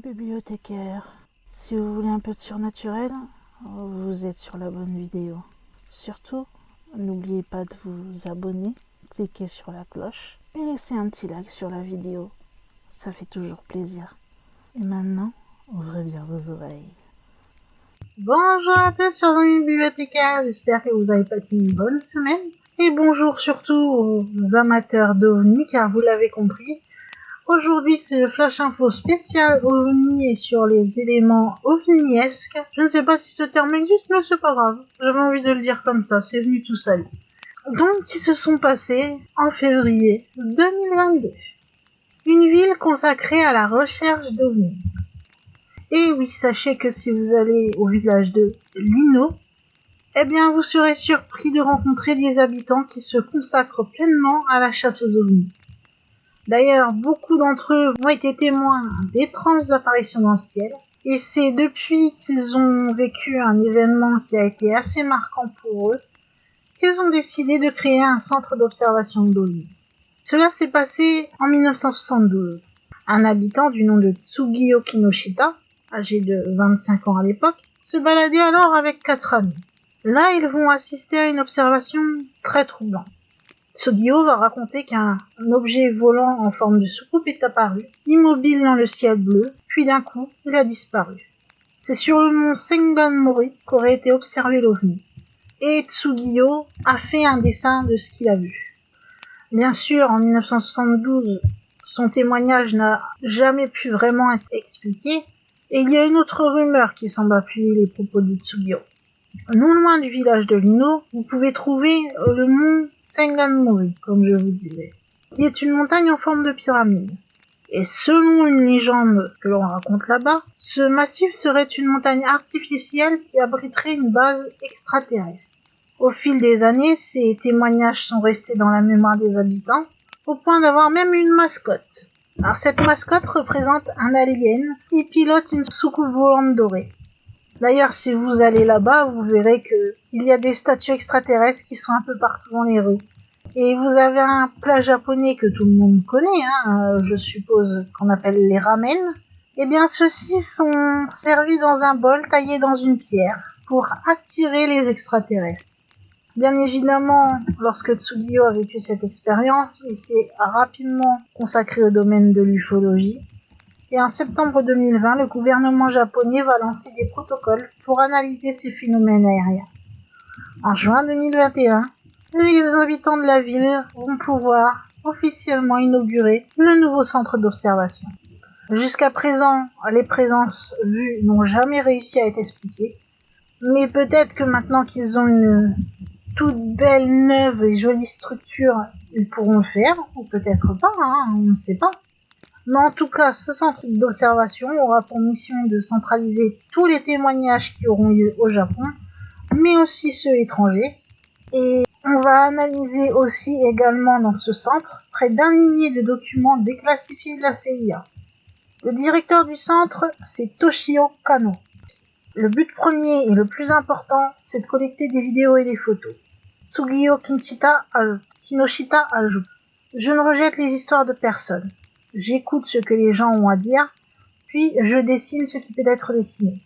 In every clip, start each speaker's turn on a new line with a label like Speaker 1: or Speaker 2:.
Speaker 1: bibliothécaire. Si vous voulez un peu de surnaturel, vous êtes sur la bonne vidéo. Surtout, n'oubliez pas de vous abonner, cliquez sur la cloche et laissez un petit like sur la vidéo. Ça fait toujours plaisir. Et maintenant, ouvrez bien vos oreilles.
Speaker 2: Bonjour à tous chers amis bibliothécaires, j'espère que vous avez passé une bonne semaine. Et bonjour surtout aux amateurs d'OVNI, car vous l'avez compris, aujourd'hui c'est le Flash Info spécial OVNI et sur les éléments ovniesques. Je ne sais pas si ce terme existe, mais c'est pas grave, j'avais envie de le dire comme ça, c'est venu tout seul. Donc, qui se sont passés en février 2022. Une ville consacrée à la recherche d'OVNI. Et oui, sachez que si vous allez au village de Lino, eh bien vous serez surpris de rencontrer des habitants qui se consacrent pleinement à la chasse aux ovnis. D'ailleurs, beaucoup d'entre eux ont été témoins d'étranges apparitions dans le ciel, et c'est depuis qu'ils ont vécu un événement qui a été assez marquant pour eux, qu'ils ont décidé de créer un centre d'observation d'ovnis. Cela s'est passé en 1972. Un habitant du nom de Tsugio Kinoshita, âgé de 25 ans à l'époque, se baladait alors avec 4 amis. Là, ils vont assister à une observation très troublante. Tsugio va raconter qu'un objet volant en forme de soucoupe est apparu, immobile dans le ciel bleu, puis d'un coup, il a disparu. C'est sur le mont Sengan-mori qu'aurait été observé l'OVNI. Et Tsugio a fait un dessin de ce qu'il a vu. Bien sûr, en 1972, son témoignage n'a jamais pu vraiment être expliqué, et il y a une autre rumeur qui semble appuyer les propos de Tsugio. Non loin du village de Lino, vous pouvez trouver le mont Sengan-mori, comme je vous disais, qui est une montagne en forme de pyramide. Et selon une légende que l'on raconte là-bas, ce massif serait une montagne artificielle qui abriterait une base extraterrestre. Au fil des années, ces témoignages sont restés dans la mémoire des habitants, au point d'avoir même une mascotte. Alors cette mascotte représente un alien qui pilote une soucoupe volante dorée. D'ailleurs, si vous allez là-bas, vous verrez qu'il y a des statues extraterrestres qui sont un peu partout dans les rues. Et vous avez un plat japonais que tout le monde connaît, je suppose qu'on appelle les ramen. Eh bien, ceux-ci sont servis dans un bol taillé dans une pierre pour attirer les extraterrestres. Bien évidemment, lorsque Tsugio a vécu cette expérience, il s'est rapidement consacré au domaine de l'ufologie. Et en septembre 2020, le gouvernement japonais va lancer des protocoles pour analyser ces phénomènes aériens. En juin 2021, les habitants de la ville vont pouvoir officiellement inaugurer le nouveau centre d'observation. Jusqu'à présent, les présences vues n'ont jamais réussi à être expliquées, mais peut-être que maintenant qu'ils ont une toute belle, neuve et jolie structure, ils pourront le faire, ou peut-être pas, on ne sait pas. Mais en tout cas, ce centre d'observation aura pour mission de centraliser tous les témoignages qui auront lieu au Japon, mais aussi ceux étrangers. Et on va analyser aussi également dans ce centre près d'1 millier de documents déclassifiés de la CIA. Le directeur du centre, c'est Toshio Kano. Le but premier et le plus important, c'est de collecter des vidéos et des photos. Tsugio Kinoshita ajoute « Je ne rejette les histoires de personne. J'écoute ce que les gens ont à dire, puis je dessine ce qui peut être dessiné.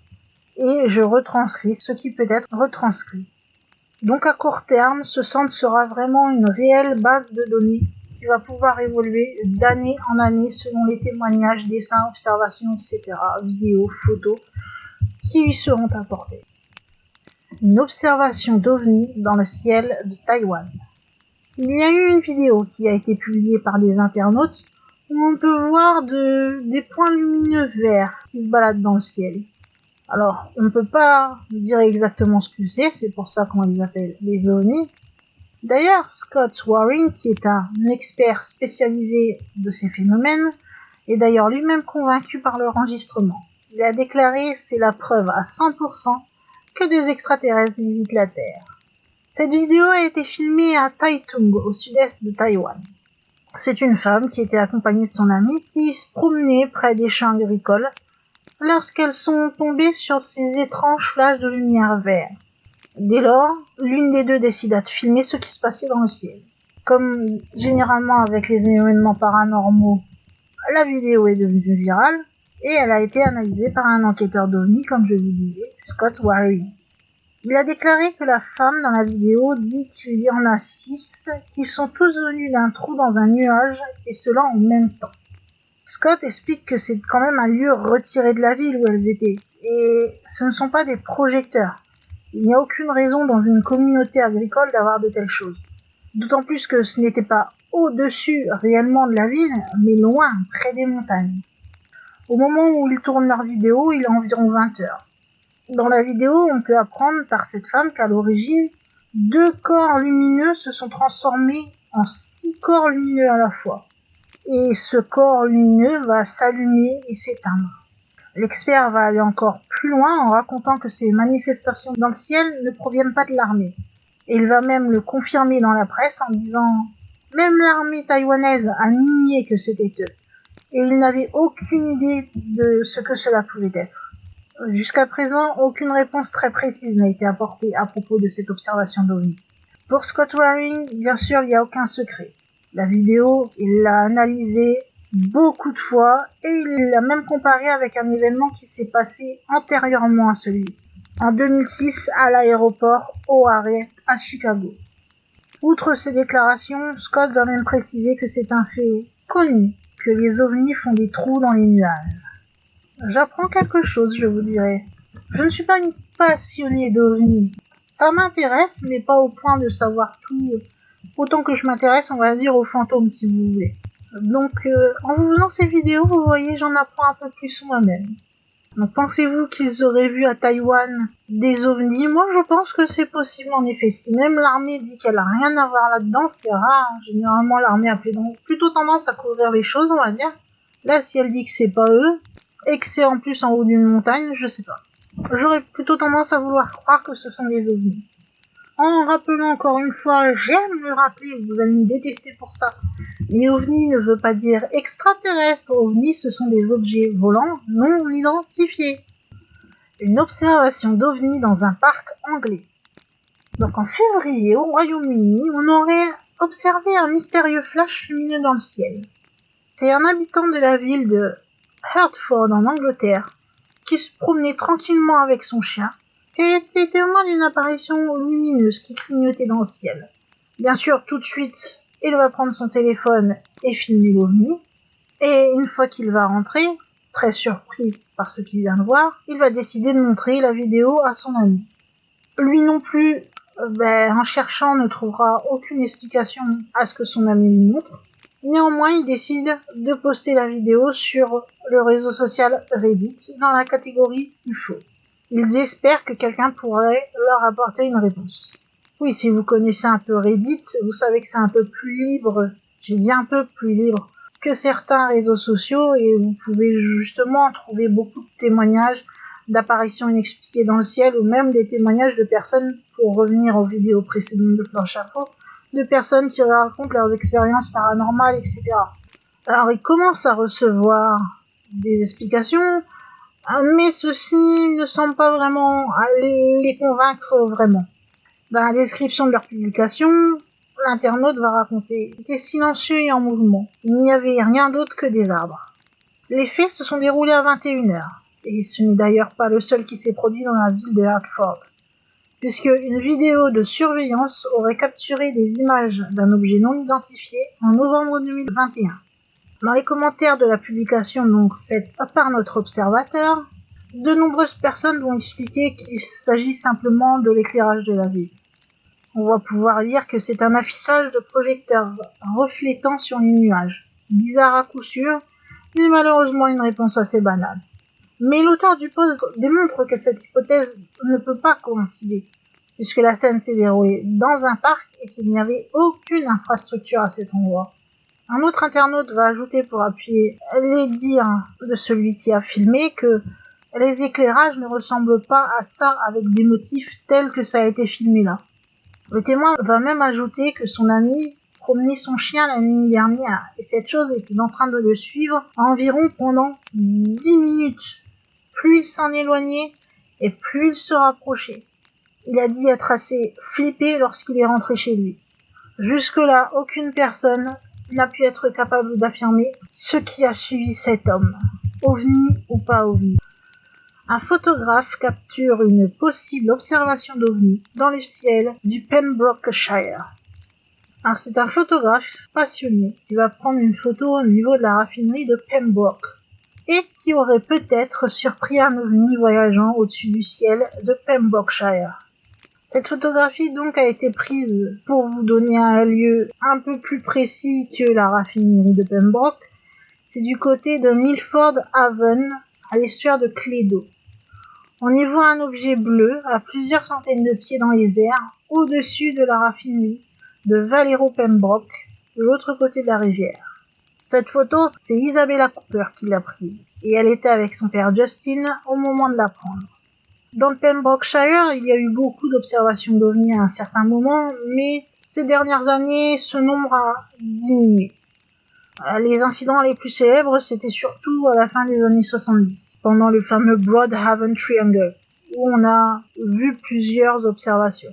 Speaker 2: Et je retranscris ce qui peut être retranscrit. Donc à court terme, ce centre sera vraiment une réelle base de données qui va pouvoir évoluer d'année en année selon les témoignages, dessins, observations, etc., vidéos, photos qui lui seront apportés. Une observation d'OVNI dans le ciel de Taïwan. Il y a eu une vidéo qui a été publiée par des internautes où on peut voir des points lumineux verts qui se baladent dans le ciel. Alors, on ne peut pas dire exactement ce que c'est pour ça qu'on les appelle les ovnis. D'ailleurs, Scott Waring, qui est un expert spécialisé de ces phénomènes, est d'ailleurs lui-même convaincu par leur enregistrement. Il a déclaré « c'est la preuve à 100% que des extraterrestres visitent la Terre ». Cette vidéo a été filmée à Taitung, au sud-est de Taïwan. C'est une femme qui était accompagnée de son amie qui se promenait près des champs agricoles lorsqu'elles sont tombées sur ces étranges flashs de lumière vert. Dès lors, l'une des deux décida de filmer ce qui se passait dans le ciel. Comme généralement avec les événements paranormaux, la vidéo est devenue virale et elle a été analysée par un enquêteur d'OVNI, comme je vous disais, Scott Waring. Il a déclaré que la femme dans la vidéo dit qu'il y en a 6, qu'ils sont tous venus d'un trou dans un nuage, et cela en même temps. Scott explique que c'est quand même un lieu retiré de la ville où elles étaient, et ce ne sont pas des projecteurs. Il n'y a aucune raison dans une communauté agricole d'avoir de telles choses. D'autant plus que ce n'était pas au-dessus réellement de la ville, mais loin, près des montagnes. Au moment où ils tournent leur vidéo, il est environ 20 heures. Dans la vidéo, on peut apprendre par cette femme qu'à l'origine, 2 corps lumineux se sont transformés en 6 corps lumineux à la fois. Et ce corps lumineux va s'allumer et s'éteindre. L'expert va aller encore plus loin en racontant que ces manifestations dans le ciel ne proviennent pas de l'armée. Et il va même le confirmer dans la presse en disant « Même l'armée taïwanaise a nié que c'était eux. » Et il n'avait aucune idée de ce que cela pouvait être. Jusqu'à présent, aucune réponse très précise n'a été apportée à propos de cette observation d'OVNI. Pour Scott Waring, bien sûr, il n'y a aucun secret. La vidéo, il l'a analysée beaucoup de fois et il l'a même comparée avec un événement qui s'est passé antérieurement à celui-ci, en 2006 à l'aéroport O'Hare à Chicago. Outre ces déclarations, Scott va même préciser que c'est un fait connu, que les ovnis font des trous dans les nuages. J'apprends quelque chose, je vous dirais. Je ne suis pas une passionnée d'ovnis. Ça m'intéresse, mais pas au point de savoir tout, autant que je m'intéresse, on va dire, aux fantômes, si vous voulez. Donc, en vous faisant ces vidéos, vous voyez, j'en apprends un peu plus moi-même. Donc, pensez-vous qu'ils auraient vu à Taïwan des ovnis? Moi, je pense que c'est possible, en effet. Si même l'armée dit qu'elle a rien à voir là-dedans, c'est rare. Généralement, l'armée a plutôt tendance à couvrir les choses, on va dire. Là, si elle dit que c'est pas eux, et que c'est en plus en haut d'une montagne, je sais pas. J'aurais plutôt tendance à vouloir croire que ce sont des ovnis. En rappelant encore une fois, j'aime le rappeler, vous allez me détester pour ça, mais ovni ne veut pas dire extraterrestre. Ovni, ce sont des objets volants non identifiés. Une observation d'ovni dans un parc anglais. Donc en février, au Royaume-Uni, on aurait observé un mystérieux flash lumineux dans le ciel. C'est un habitant de la ville de Hertford en Angleterre, qui se promenait tranquillement avec son chien, et était témoin d'une apparition lumineuse qui clignotait dans le ciel. Bien sûr, tout de suite, il va prendre son téléphone et filmer l'ovni, et une fois qu'il va rentrer, très surpris par ce qu'il vient de voir, il va décider de montrer la vidéo à son ami. Lui non plus, en cherchant, ne trouvera aucune explication à ce que son ami lui montre. Néanmoins, il décide de poster la vidéo sur le réseau social Reddit dans la catégorie UFO. Ils espèrent que quelqu'un pourrait leur apporter une réponse. Oui, si vous connaissez un peu Reddit, vous savez que c'est un peu plus libre, j'ai dit un peu plus libre, que certains réseaux sociaux, et vous pouvez justement trouver beaucoup de témoignages d'apparitions inexpliquées dans le ciel, ou même des témoignages de personnes, pour revenir aux vidéos précédentes de Planche Info, de personnes qui racontent leurs expériences paranormales, etc. Alors, ils commencent à recevoir des explications, mais ceci ne semble pas vraiment les convaincre vraiment. Dans la description de leur publication, l'internaute va raconter « C'était silencieux et en mouvement. Il n'y avait rien d'autre que des arbres. » Les faits se sont déroulés à 21h, et ce n'est d'ailleurs pas le seul qui s'est produit dans la ville de Hertford, puisque une vidéo de surveillance aurait capturé des images d'un objet non identifié en novembre 2021. Dans les commentaires de la publication donc faite par notre observateur, de nombreuses personnes vont expliquer qu'il s'agit simplement de l'éclairage de la ville. On va pouvoir lire que c'est un affichage de projecteurs reflétant sur les nuages. Bizarre à coup sûr, mais malheureusement une réponse assez banale. Mais l'auteur du post démontre que cette hypothèse ne peut pas coïncider, puisque la scène s'est déroulée dans un parc et qu'il n'y avait aucune infrastructure à cet endroit. Un autre internaute va ajouter pour appuyer les dires de celui qui a filmé que les éclairages ne ressemblent pas à ça avec des motifs tels que ça a été filmé là. Le témoin va même ajouter que son ami promenait son chien la nuit dernière et cette chose était en train de le suivre environ pendant 10 minutes. Plus il s'en éloignait et plus il se rapprochait. Il a dit être assez flippé lorsqu'il est rentré chez lui. Jusque-là, aucune personne n'a pu être capable d'affirmer ce qui a suivi cet homme. OVNI ou pas OVNI. Un photographe capture une possible observation d'OVNI dans le ciel du Pembrokeshire. Alors c'est un photographe passionné qui va prendre une photo au niveau de la raffinerie de Pembroke et qui aurait peut-être surpris un ovni voyageant au-dessus du ciel de Pembrokeshire. Cette photographie donc a été prise pour vous donner un lieu un peu plus précis que la raffinerie de Pembroke. C'est du côté de Milford Haven, à l'estuaire de Cleddau. On y voit un objet bleu à plusieurs centaines de pieds dans les airs, au-dessus de la raffinerie de Valero Pembroke, de l'autre côté de la rivière. Cette photo, c'est Isabella Cooper qui l'a prise, et elle était avec son père Justin au moment de la prendre. Dans le Pembrokeshire, il y a eu beaucoup d'observations d'ovnis à un certain moment, mais ces dernières années, ce nombre a diminué. Les incidents les plus célèbres, c'était surtout à la fin des années 70, pendant le fameux Broadhaven Triangle, où on a vu plusieurs observations.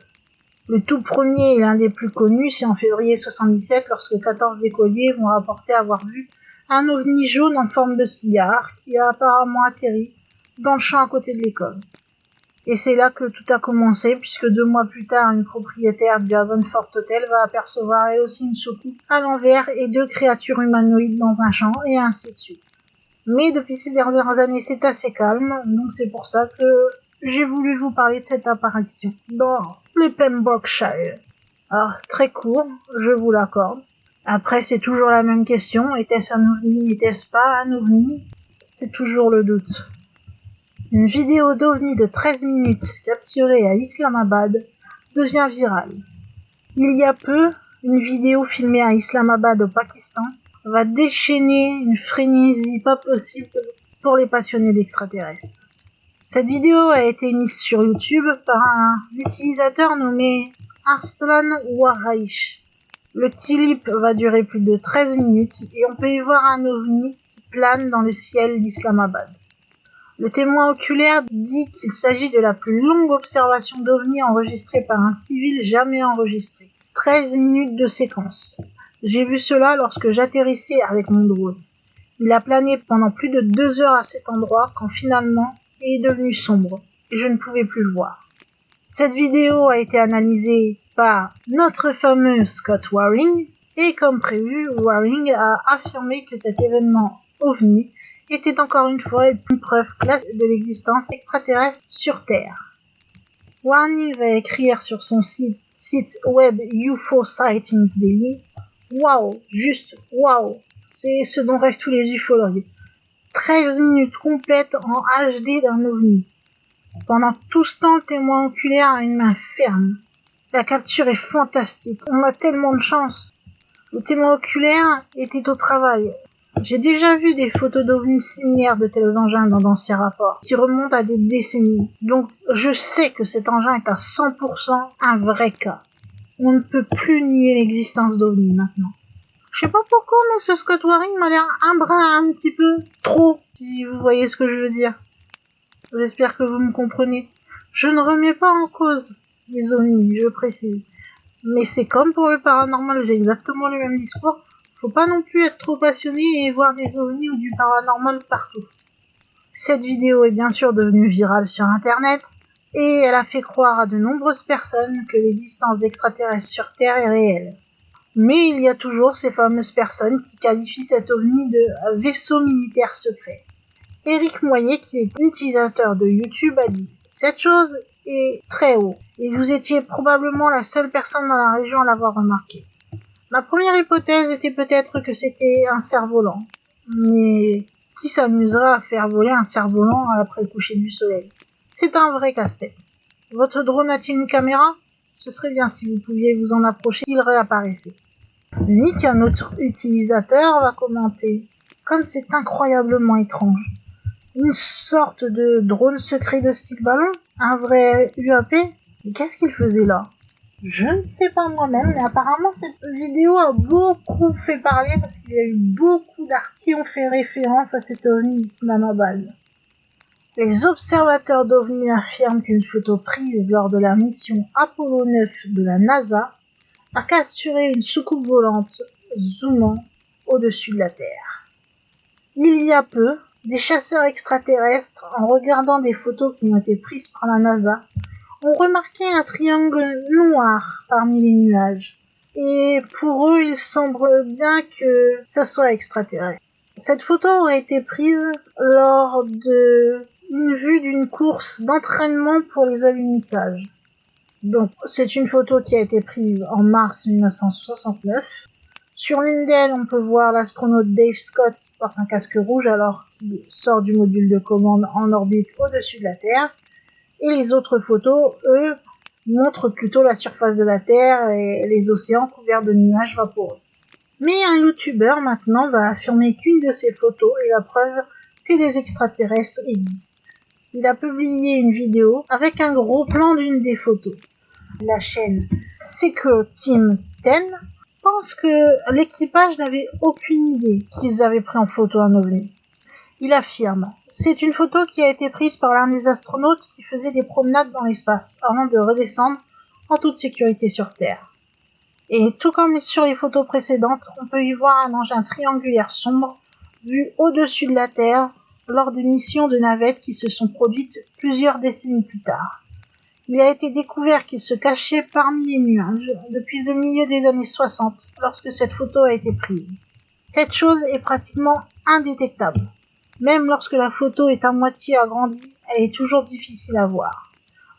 Speaker 2: Le tout premier et l'un des plus connus, c'est en février 77, lorsque 14 écoliers vont rapporter avoir vu un ovni jaune en forme de cigare qui a apparemment atterri dans le champ à côté de l'école. Et c'est là que tout a commencé, puisque 2 mois plus tard, une propriétaire du Havenfort Hotel va apercevoir elle aussi une soucoupe à l'envers et 2 créatures humanoïdes dans un champ, et ainsi de suite. Mais depuis ces dernières années, c'est assez calme, donc c'est pour ça que j'ai voulu vous parler de cette apparition dans le Pembrokeshire. Alors, très court, je vous l'accorde. Après, c'est toujours la même question, était-ce un ovni, n'était-ce pas un ovni? C'est toujours le doute. Une vidéo d'ovni de 13 minutes capturée à Islamabad devient virale. Il y a peu, une vidéo filmée à Islamabad au Pakistan va déchaîner une frénésie pas possible pour les passionnés d'extraterrestres. Cette vidéo a été mise sur YouTube par un utilisateur nommé Arslan Waraish. Le clip va durer plus de 13 minutes et on peut y voir un ovni qui plane dans le ciel d'Islamabad. Le témoin oculaire dit qu'il s'agit de la plus longue observation d'ovni enregistrée par un civil jamais enregistrée. 13 minutes de séquence. J'ai vu cela lorsque j'atterrissais avec mon drone. Il a plané pendant plus de 2 heures à cet endroit quand finalement il est devenu sombre et je ne pouvais plus le voir. Cette vidéo a été analysée par notre fameux Scott Waring et comme prévu, Waring a affirmé que cet événement ovni était encore une fois une preuve classique de l'existence extraterrestre sur Terre. Waring va écrire sur son site web UFO Sightings Daily. Waouh, juste waouh, c'est ce dont rêvent tous les ufologues. 13 minutes complètes en HD d'un ovni. Pendant tout ce temps, le témoin oculaire a une main ferme. La capture est fantastique, on a tellement de chance. Le témoin oculaire était au travail. J'ai déjà vu des photos d'ovnis similaires de tels engins dans d'anciens rapports, qui remontent à des décennies. Donc je sais que cet engin est à 100% un vrai cas. On ne peut plus nier l'existence d'ovnis maintenant. Je sais pas pourquoi, mais ce Scott Waring m'a l'air un petit peu trop, si vous voyez ce que je veux dire. J'espère que vous me comprenez. Je ne remets pas en cause les ovnis, je précise. Mais c'est comme pour le paranormal, j'ai exactement le même discours. Faut pas non plus être trop passionné et voir des ovnis ou du paranormal partout. Cette vidéo est bien sûr devenue virale sur internet et elle a fait croire à de nombreuses personnes que l'existence d'extraterrestres sur Terre est réelle. Mais il y a toujours ces fameuses personnes qui qualifient cet ovni de vaisseau militaire secret. Eric Moyer, qui est utilisateur de YouTube, a dit « Cette chose est très haut et vous étiez probablement la seule personne dans la région à l'avoir remarqué. Ma première hypothèse était peut-être que c'était un cerf-volant. Mais qui s'amusera à faire voler un cerf-volant après le coucher du soleil? C'est un vrai casse-tête. Votre drone a-t-il une caméra? Ce serait bien si vous pouviez vous en approcher s'il réapparaissait. » Nick, un autre utilisateur, va commenter « Comme c'est incroyablement étrange. Une sorte de drone secret de style ballon? Un vrai UAP? Mais qu'est-ce qu'il faisait là? » Je ne sais pas moi-même, mais apparemment cette vidéo a beaucoup fait parler parce qu'il y a eu beaucoup d'articles qui ont fait référence à cet ovni d'Islamabad. Les observateurs d'ovnis affirment qu'une photo prise lors de la mission Apollo 9 de la NASA a capturé une soucoupe volante zoomant au-dessus de la Terre. Il y a peu, Des chasseurs extraterrestres, en regardant des photos qui ont été prises par la NASA, ont remarqué un triangle noir parmi les nuages. Et pour eux, il semble bien que ça soit extraterrestre. Cette photo aurait été prise lors d'une vue d'une course d'entraînement pour les alunissages. Donc, c'est une photo qui a été prise en mars 1969. Sur l'une d'elles, on peut voir l'astronaute Dave Scott qui porte un casque rouge alors qu'il sort du module de commande en orbite au-dessus de la Terre. Et les autres photos, eux, montrent plutôt la surface de la Terre et les océans couverts de nuages vaporeux. Mais un youtubeur maintenant va affirmer qu'une de ces photos est la preuve que des extraterrestres existent. Il a publié une vidéo avec un gros plan d'une des photos. La chaîne Secret Team 10 pense que l'équipage n'avait aucune idée qu'ils avaient pris en photo un ovni. Il affirme: c'est une photo qui a été prise par l'un des astronautes qui faisait des promenades dans l'espace avant de redescendre en toute sécurité sur Terre. Et tout comme sur les photos précédentes, on peut y voir un engin triangulaire sombre vu au-dessus de la Terre lors de missions de navettes qui se sont produites plusieurs décennies plus tard. Il a été découvert qu'il se cachait parmi les nuages depuis le milieu des années 60 lorsque cette photo a été prise. Cette chose est pratiquement indétectable. Même lorsque la photo est à moitié agrandie, elle est toujours difficile à voir.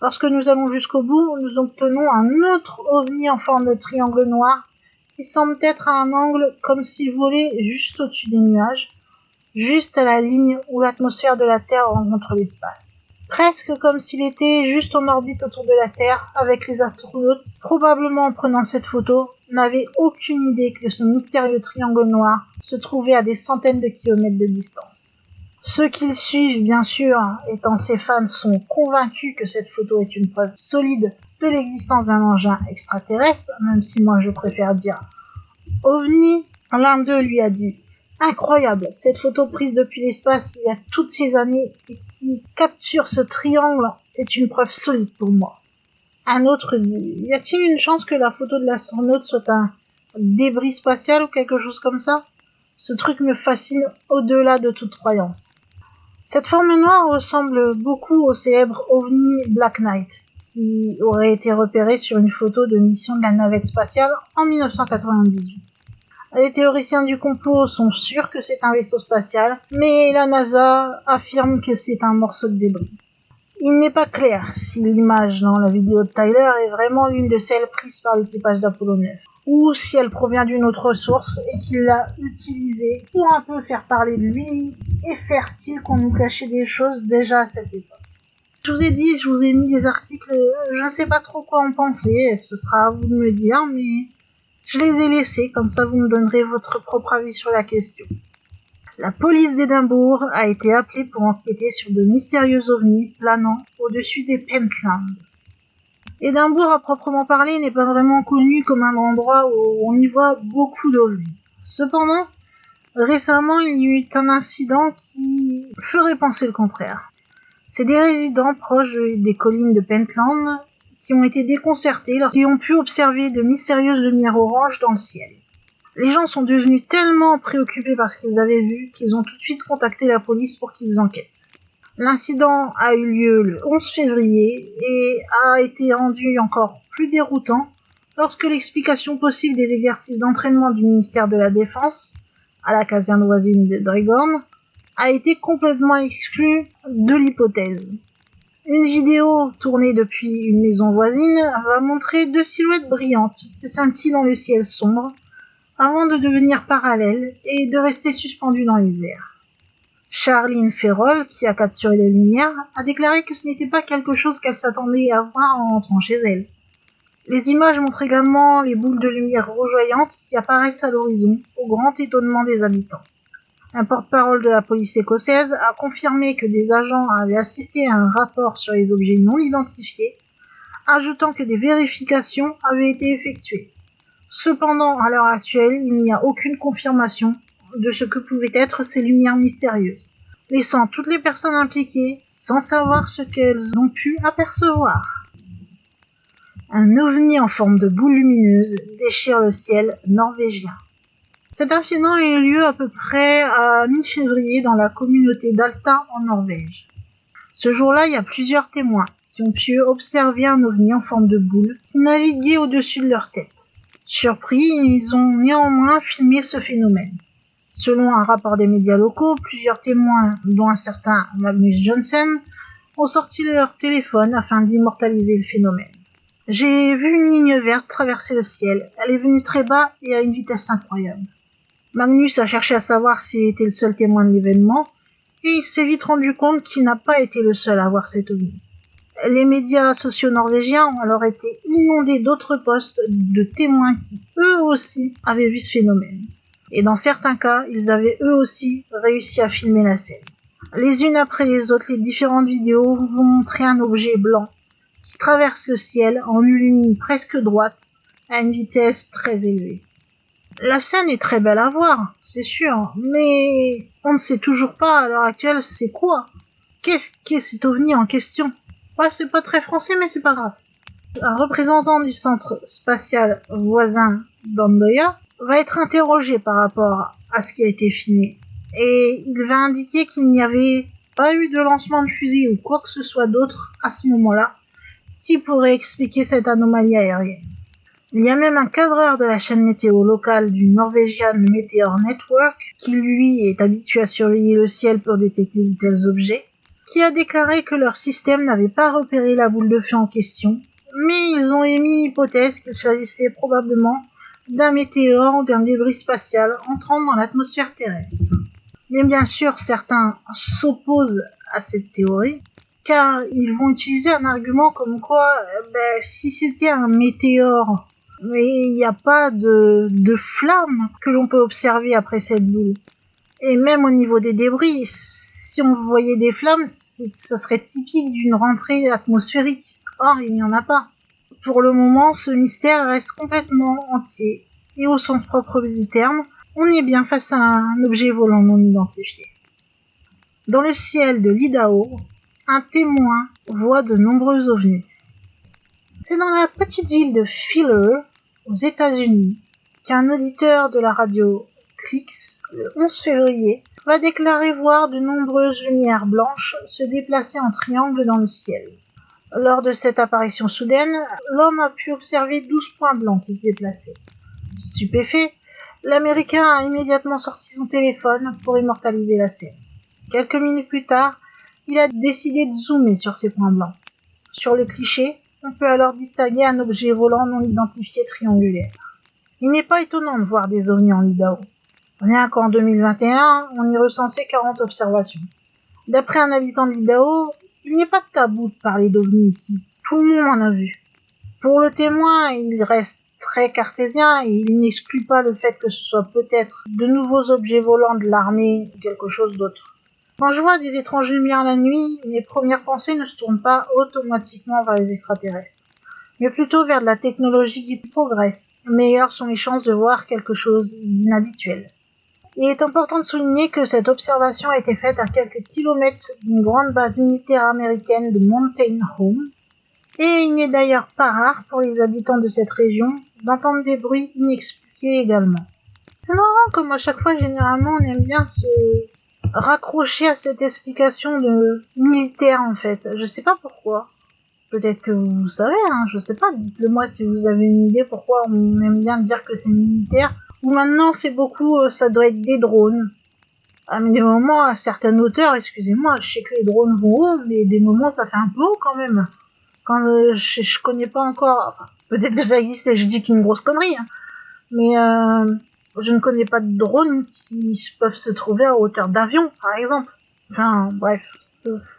Speaker 2: Lorsque nous allons jusqu'au bout, nous obtenons un autre ovni en forme de triangle noir qui semble être à un angle comme s'il volait juste au-dessus des nuages, juste à la ligne où l'atmosphère de la Terre rencontre l'espace. Presque comme s'il était juste en orbite autour de la Terre, avec les astronautes, probablement en prenant cette photo, n'avaient aucune idée que ce mystérieux triangle noir se trouvait à des centaines de kilomètres de distance. Ceux qui le suivent, bien sûr, étant ses fans, sont convaincus que cette photo est une preuve solide de l'existence d'un engin extraterrestre, même si moi je préfère dire ovni. L'un d'eux lui a dit: incroyable, cette photo prise depuis l'espace il y a toutes ces années et qui capture ce triangle est une preuve solide pour moi. Un autre dit: y a-t-il une chance que la photo de l'astronaute soit un débris spatial ou quelque chose comme ça? Ce truc me fascine au-delà de toute croyance. Cette forme noire ressemble beaucoup au célèbre ovni Black Knight, qui aurait été repéré sur une photo de mission de la navette spatiale en 1998. Les théoriciens du complot sont sûrs que c'est un vaisseau spatial, mais la NASA affirme que c'est un morceau de débris. Il n'est pas clair si l'image dans la vidéo de Tyler est vraiment l'une de celles prises par l'équipage d'Apollo 9, ou si elle provient d'une autre source et qu'il l'a utilisée pour un peu faire parler de lui et faire style qu'on nous cachait des choses déjà à cette époque. Je vous ai mis des articles, je ne sais pas trop quoi en penser, ce sera à vous de me dire, mais je les ai laissés, comme ça vous me donnerez votre propre avis sur la question. La police d'Édimbourg a été appelée pour enquêter sur de mystérieux ovnis planant au-dessus des Pentlands. Édimbourg, à proprement parler, n'est pas vraiment connu comme un endroit où on y voit beaucoup d'ovnis. Cependant, récemment, il y a eu un incident qui ferait penser le contraire. C'est des résidents proches des collines de Pentland qui ont été déconcertés lorsqu'ils ont pu observer de mystérieuses lumières oranges dans le ciel. Les gens sont devenus tellement préoccupés par ce qu'ils avaient vu qu'ils ont tout de suite contacté la police pour qu'ils enquêtent. L'incident a eu lieu le 11 février et a été rendu encore plus déroutant lorsque l'explication possible des exercices d'entraînement du ministère de la Défense, à la caserne voisine de Dragorn, a été complètement exclue de l'hypothèse. Une vidéo tournée depuis une maison voisine va montrer deux silhouettes brillantes qui scintillent dans le ciel sombre avant de devenir parallèles et de rester suspendues dans les airs. Charline Ferrol, qui a capturé les lumières, a déclaré que ce n'était pas quelque chose qu'elle s'attendait à voir en rentrant chez elle. Les images montrent également les boules de lumière rougeoyantes qui apparaissent à l'horizon, au grand étonnement des habitants. Un porte-parole de la police écossaise a confirmé que des agents avaient assisté à un rapport sur les objets non identifiés, ajoutant que des vérifications avaient été effectuées. Cependant, à l'heure actuelle, il n'y a aucune confirmation de ce que pouvaient être ces lumières mystérieuses, laissant toutes les personnes impliquées sans savoir ce qu'elles ont pu apercevoir. Un ovni en forme de boule lumineuse déchire le ciel norvégien. Cet incident a eu lieu à peu près à mi-février dans la communauté d'Alta en Norvège. Ce jour-là, il y a plusieurs témoins qui ont pu observer un ovni en forme de boule qui naviguait au-dessus de leur tête. Surpris, ils ont néanmoins filmé ce phénomène. Selon un rapport des médias locaux, plusieurs témoins, dont un certain Magnus Johnson, ont sorti leur téléphone afin d'immortaliser le phénomène. J'ai vu une ligne verte traverser le ciel. Elle est venue très bas et à une vitesse incroyable. Magnus a cherché à savoir s'il était le seul témoin de l'événement, et il s'est vite rendu compte qu'il n'a pas été le seul à voir cet ovni. Les médias sociaux norvégiens ont alors été inondés d'autres posts de témoins qui, eux aussi, avaient vu ce phénomène. Et dans certains cas, ils avaient eux aussi réussi à filmer la scène. Les unes après les autres, les différentes vidéos vont montrer un objet blanc qui traverse le ciel en une ligne presque droite à une vitesse très élevée. La scène est très belle à voir, c'est sûr, mais on ne sait toujours pas à l'heure actuelle c'est quoi. Qu'est-ce qu'est cet ovni en question? Ouais, c'est pas très français, mais c'est pas grave. Un représentant du centre spatial voisin d'Andoya va être interrogé par rapport à ce qui a été filmé. Et il va indiquer qu'il n'y avait pas eu de lancement de fusée ou quoi que ce soit d'autre à ce moment-là qui pourrait expliquer cette anomalie aérienne. Il y a même un cadreur de la chaîne météo locale du Norwegian Meteor Network, qui lui est habitué à surveiller le ciel pour détecter de tels objets, qui a déclaré que leur système n'avait pas repéré la boule de feu en question, mais ils ont émis l'hypothèse qu'il s'agissait probablement d'un météore ou d'un débris spatial entrant dans l'atmosphère terrestre. Mais bien sûr, certains s'opposent à cette théorie, car ils vont utiliser un argument comme quoi, si c'était un météore, mais il n'y a pas de flammes que l'on peut observer après cette boule. Et même au niveau des débris, si on voyait des flammes, ça serait typique d'une rentrée atmosphérique. Or, il n'y en a pas. Pour le moment, ce mystère reste complètement entier. Et au sens propre du terme, on est bien face à un objet volant non identifié. Dans le ciel de l'Idaho, un témoin voit de nombreux ovnis. C'est dans la petite ville de Filler, aux États-Unis, qu'un auditeur de la radio Clix, le 11 février, va déclarer voir de nombreuses lumières blanches se déplacer en triangle dans le ciel. Lors de cette apparition soudaine, l'homme a pu observer 12 points blancs qui se déplaçaient. Stupéfait, l'Américain a immédiatement sorti son téléphone pour immortaliser la scène. Quelques minutes plus tard, il a décidé de zoomer sur ces points blancs. Sur le cliché, on peut alors distinguer un objet volant non identifié triangulaire. Il n'est pas étonnant de voir des ovnis en Idaho. Rien qu'en 2021, on y recensait 40 observations. D'après un habitant de l'Idaho, il n'est pas tabou de parler d'ovnis ici. Tout le monde en a vu. Pour le témoin, il reste très cartésien et il n'exclut pas le fait que ce soit peut-être de nouveaux objets volants de l'armée ou quelque chose d'autre. Quand je vois des étranges lumières la nuit, mes premières pensées ne se tournent pas automatiquement vers les extraterrestres, mais plutôt vers de la technologie qui progresse. Meilleures sont les chances de voir quelque chose d'inhabituel. Il est important de souligner que cette observation a été faite à quelques kilomètres d'une grande base militaire américaine de Mountain Home, et il n'est d'ailleurs pas rare pour les habitants de cette région d'entendre des bruits inexpliqués également. C'est marrant comme à chaque fois, généralement, on aime bien se raccrocher à cette explication de militaire en fait. Je sais pas pourquoi. Peut-être que vous savez, je sais pas. Dites-le moi si vous avez une idée pourquoi on aime bien dire que c'est militaire. Ou maintenant c'est beaucoup, ça doit être des drones. À des moments, à certaines hauteurs, excusez-moi, je sais que les drones vont haut, mais des moments ça fait un peu haut quand même. Quand je connais pas encore, enfin, peut-être que ça existe et je dis qu'une grosse connerie, mais je ne connais pas de drones qui peuvent se trouver à hauteur d'avion, par exemple. Enfin, bref,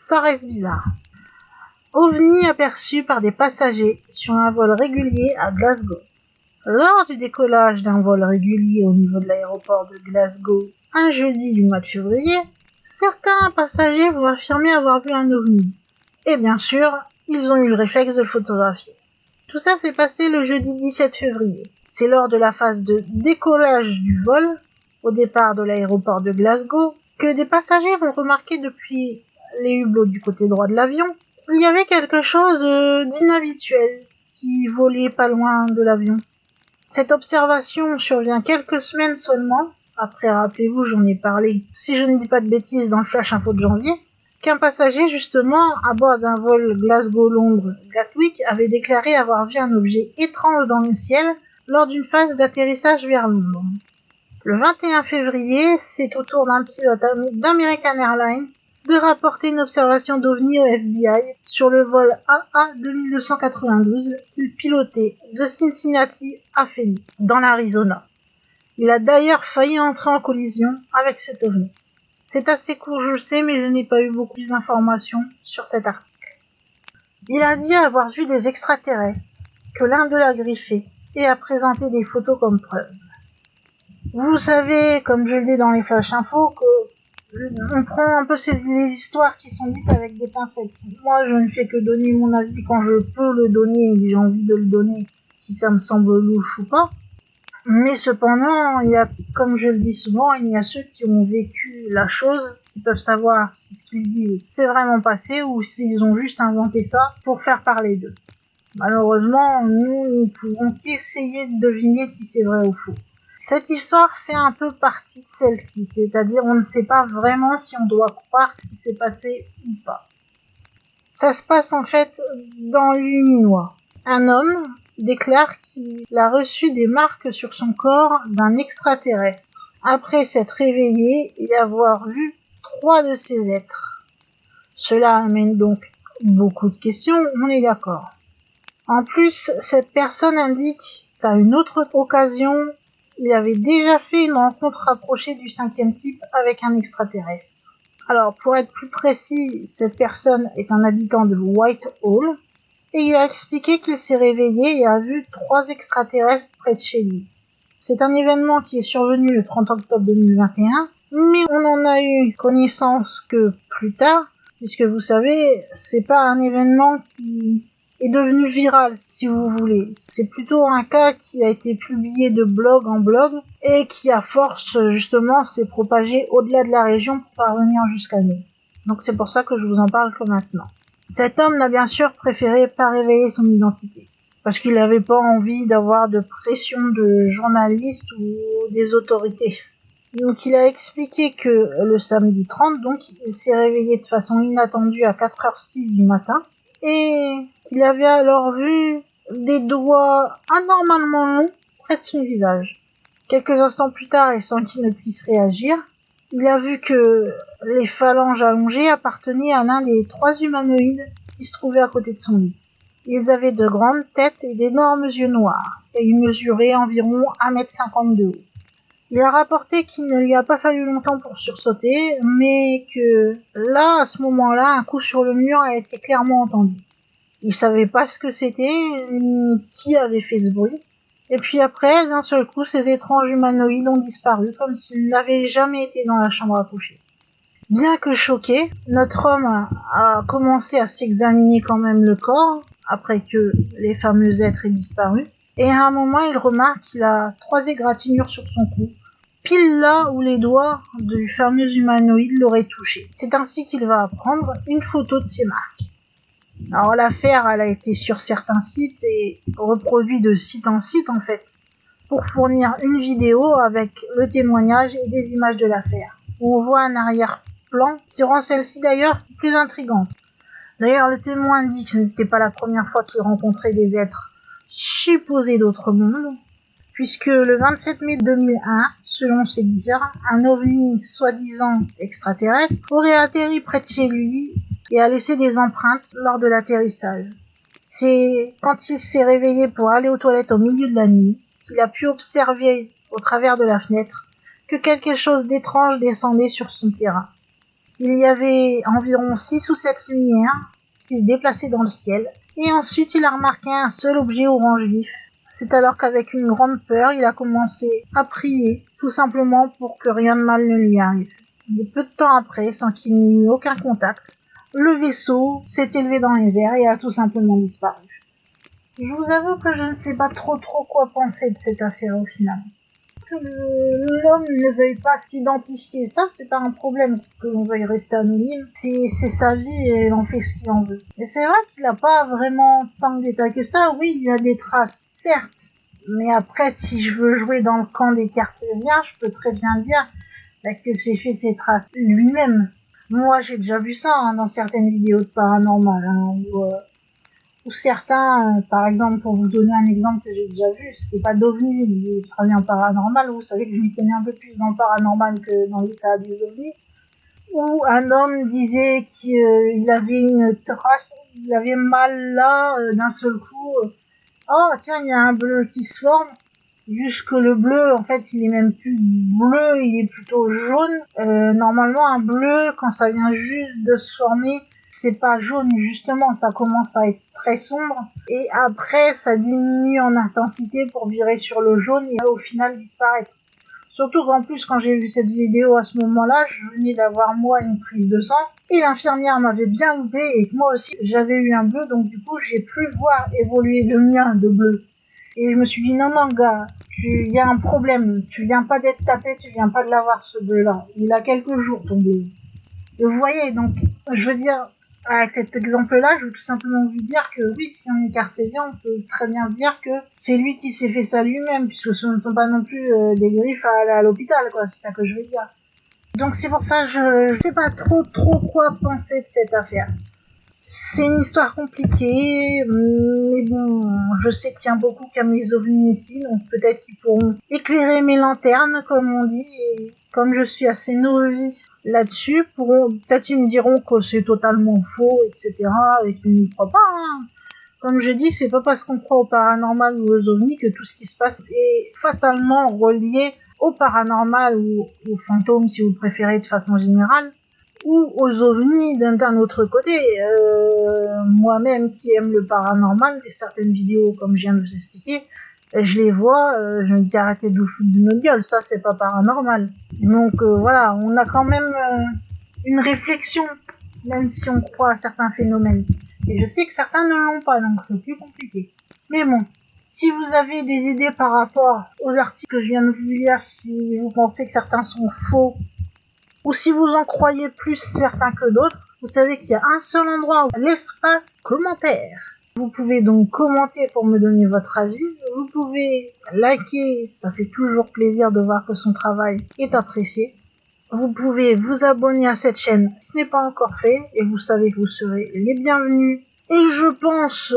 Speaker 2: ça reste bizarre. OVNI aperçu par des passagers sur un vol régulier à Glasgow. Lors du décollage d'un vol régulier au niveau de l'aéroport de Glasgow, un jeudi du mois de février, certains passagers vont affirmer avoir vu un OVNI. Et bien sûr, ils ont eu le réflexe de le photographier. Tout ça s'est passé le jeudi 17 février. C'est lors de la phase de décollage du vol, au départ de l'aéroport de Glasgow, que des passagers vont remarquer depuis les hublots du côté droit de l'avion qu'il y avait quelque chose d'inhabituel qui volait pas loin de l'avion. Cette observation survient quelques semaines seulement, après rappelez-vous j'en ai parlé, si je ne dis pas de bêtises, dans le Flash Info de janvier, qu'un passager justement à bord d'un vol Glasgow-Londres Gatwick avait déclaré avoir vu un objet étrange dans le ciel lors d'une phase d'atterrissage vers Londres. Le 21 février, c'est au tour d'un pilote d'American Airlines de rapporter une observation d'OVNI au FBI sur le vol AA 2292 qu'il pilotait de Cincinnati à Phoenix, dans l'Arizona. Il a d'ailleurs failli entrer en collision avec cet OVNI. C'est assez court, je le sais, mais je n'ai pas eu beaucoup d'informations sur cet article. Il a dit avoir vu des extraterrestres, que l'un d'eux l'a griffé, et a présenté des photos comme preuve. Vous savez, comme je le dis dans les Flash Info, on prend un peu les histoires qui sont dites avec des pincettes. Moi, je ne fais que donner mon avis quand je peux le donner et j'ai envie de le donner, si ça me semble louche ou pas. Mais cependant, comme je le dis souvent, il y a ceux qui ont vécu la chose, qui peuvent savoir si ce qu'ils disent s'est vraiment passé ou s'ils ont juste inventé ça pour faire parler d'eux. Malheureusement, nous ne pouvons qu'essayer de deviner si c'est vrai ou faux. Cette histoire fait un peu partie de celle-ci, c'est-à-dire on ne sait pas vraiment si on doit croire ce qui s'est passé ou pas. Ça se passe en fait dans l'Illinois. Un homme déclare qu'il a reçu des marques sur son corps d'un extraterrestre, après s'être réveillé et avoir vu 3 de ces êtres. Cela amène donc beaucoup de questions, on est d'accord. En plus, cette personne indique qu'à une autre occasion, il avait déjà fait une rencontre rapprochée du 5e type avec un extraterrestre. Alors, pour être plus précis, cette personne est un habitant de Whitehall, et il a expliqué qu'il s'est réveillé et a vu 3 extraterrestres près de chez lui. C'est un événement qui est survenu le 30 octobre 2021, mais on en a eu connaissance que plus tard, puisque vous savez, c'est pas un événement qui est devenu viral, si vous voulez. C'est plutôt un cas qui a été publié de blog en blog et qui, à force, justement, s'est propagé au-delà de la région pour parvenir jusqu'à nous. Donc c'est pour ça que je vous en parle que maintenant. Cet homme n'a bien sûr préféré pas révéler son identité, parce qu'il n'avait pas envie d'avoir de pression de journalistes ou des autorités. Donc il a expliqué que le samedi 30, donc, il s'est réveillé de façon inattendue à 4h06 du matin, et qu'il avait alors vu des doigts anormalement longs près de son visage. Quelques instants plus tard, et sans qu'il ne puisse réagir, il a vu que les phalanges allongées appartenaient à l'un des 3 humanoïdes qui se trouvaient à côté de son lit. Ils avaient de grandes têtes et d'énormes yeux noirs, et ils mesuraient environ 1,50 m de haut. Il a rapporté qu'il ne lui a pas fallu longtemps pour sursauter, mais que là, à ce moment-là, un coup sur le mur a été clairement entendu. Il savait pas ce que c'était, ni qui avait fait ce bruit. Et puis après, d'un seul coup, ces étranges humanoïdes ont disparu, comme s'ils n'avaient jamais été dans la chambre à coucher. Bien que choqué, notre homme a commencé à s'examiner quand même le corps, après que les fameux êtres aient disparu, et à un moment, il remarque qu'il a 3 égratignures sur son cou, pile là où les doigts du fameux humanoïde l'auraient touché. C'est ainsi qu'il va prendre une photo de ces marques. Alors l'affaire, elle a été sur certains sites et reproduite de site en site en fait, pour fournir une vidéo avec le témoignage et des images de l'affaire, où on voit un arrière-plan qui rend celle-ci d'ailleurs plus intrigante. D'ailleurs, le témoin dit que ce n'était pas la première fois qu'il rencontrait des êtres supposés d'autres mondes, puisque le 27 mai 2001, selon ses dires, un ovni soi-disant extraterrestre aurait atterri près de chez lui et a laissé des empreintes lors de l'atterrissage. C'est quand il s'est réveillé pour aller aux toilettes au milieu de la nuit qu'il a pu observer au travers de la fenêtre que quelque chose d'étrange descendait sur son terrain. Il y avait environ 6 ou 7 lumières qui se déplaçaient dans le ciel, et ensuite il a remarqué un seul objet orange vif. C'est alors qu'avec une grande peur, il a commencé à prier, tout simplement pour que rien de mal ne lui arrive. Et peu de temps après, sans qu'il n'y ait eu aucun contact, le vaisseau s'est élevé dans les airs et a tout simplement disparu. Je vous avoue que je ne sais pas trop quoi penser de cette affaire au final. Que l'homme ne veuille pas s'identifier, ça c'est pas un problème, que l'on veuille rester anonyme, c'est sa vie et il en fait ce qu'il en veut. Et c'est vrai qu'il n'a pas vraiment tant de détails que ça, oui il y a des traces, certes, Mais après, si je veux jouer dans le camp des cartésiens, je peux très bien dire que c'est fait ses traces lui-même. Moi, j'ai déjà vu ça dans certaines vidéos de paranormal, où certains, par exemple, pour vous donner un exemple que j'ai déjà vu, c'était pas d'OVNI, il travaillait en paranormal, vous savez que je m'y connais un peu plus dans le paranormal que dans les cas des OVNI, où un homme disait qu'il avait une trace, il avait mal là, d'un seul coup, oh tiens, il y a un bleu qui se forme, juste que le bleu, en fait, il est même plus bleu, il est plutôt jaune. Normalement, un bleu, quand ça vient juste de se former, c'est pas jaune, justement, ça commence à être très sombre. Et après, ça diminue en intensité pour virer sur le jaune et au final disparaître. Surtout qu'en plus, quand j'ai vu cette vidéo à ce moment-là, je venais d'avoir moi une prise de sang et l'infirmière m'avait bien loupé et que moi aussi j'avais eu un bleu, donc du coup j'ai pu voir évoluer le mien de bleu. Et je me suis dit non gars, il y a un problème, tu viens pas d'être tapé, tu viens pas de l'avoir ce bleu-là. Il a quelques jours ton bleu. Et vous voyez, donc je veux dire, avec cet exemple-là, je veux tout simplement vous dire que oui, si on est cartésien, on peut très bien se dire que c'est lui qui s'est fait ça lui-même, puisque ce ne sont pas non plus des griffes à aller à l'hôpital, quoi, c'est ça que je veux dire. Donc c'est pour ça que je sais pas trop quoi penser de cette affaire. C'est une histoire compliquée, mais bon, je sais qu'il y a beaucoup qui aiment les ovnis ici, donc peut-être qu'ils pourront éclairer mes lanternes, comme on dit, et comme je suis assez novice là-dessus, peut-être ils me diront que c'est totalement faux, etc., et qu'ils n'y croient pas, hein. Comme je dis, c'est pas parce qu'on croit au paranormal ou aux ovnis que tout ce qui se passe est fatalement relié au paranormal ou aux fantômes, si vous préférez, de façon générale, ou aux ovnis d'un autre côté. Moi-même qui aime le paranormal, certaines vidéos, comme je viens de vous expliquer, je les vois, je me dis arrêtez de vous foutre de notre gueule, ça c'est pas paranormal. Donc voilà, on a quand même une réflexion, même si on croit à certains phénomènes. Et je sais que certains ne l'ont pas, donc c'est plus compliqué. Mais bon, si vous avez des idées par rapport aux articles que je viens de vous lire, si vous pensez que certains sont faux, ou si vous en croyez plus certains que d'autres, vous savez qu'il y a un seul endroit où l'espace commentaire. Vous pouvez donc commenter pour me donner votre avis, vous pouvez liker, ça fait toujours plaisir de voir que son travail est apprécié. Vous pouvez vous abonner à cette chaîne si ce n'est pas encore fait, et vous savez que vous serez les bienvenus. Et je pense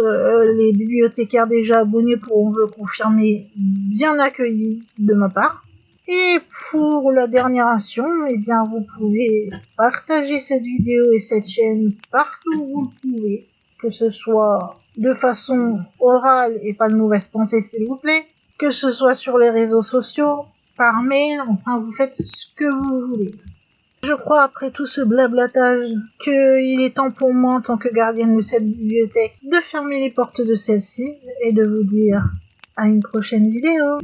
Speaker 2: les bibliothécaires déjà abonnés pourront me confirmer bien accueillis de ma part. Et pour la dernière action, eh bien vous pouvez partager cette vidéo et cette chaîne partout où vous le pouvez, que ce soit de façon orale et pas de mauvaise pensée s'il vous plaît, que ce soit sur les réseaux sociaux, par mail, enfin vous faites ce que vous voulez. Je crois après tout ce blablatage qu'il est temps pour moi en tant que gardienne de cette bibliothèque de fermer les portes de celle-ci et de vous dire à une prochaine vidéo.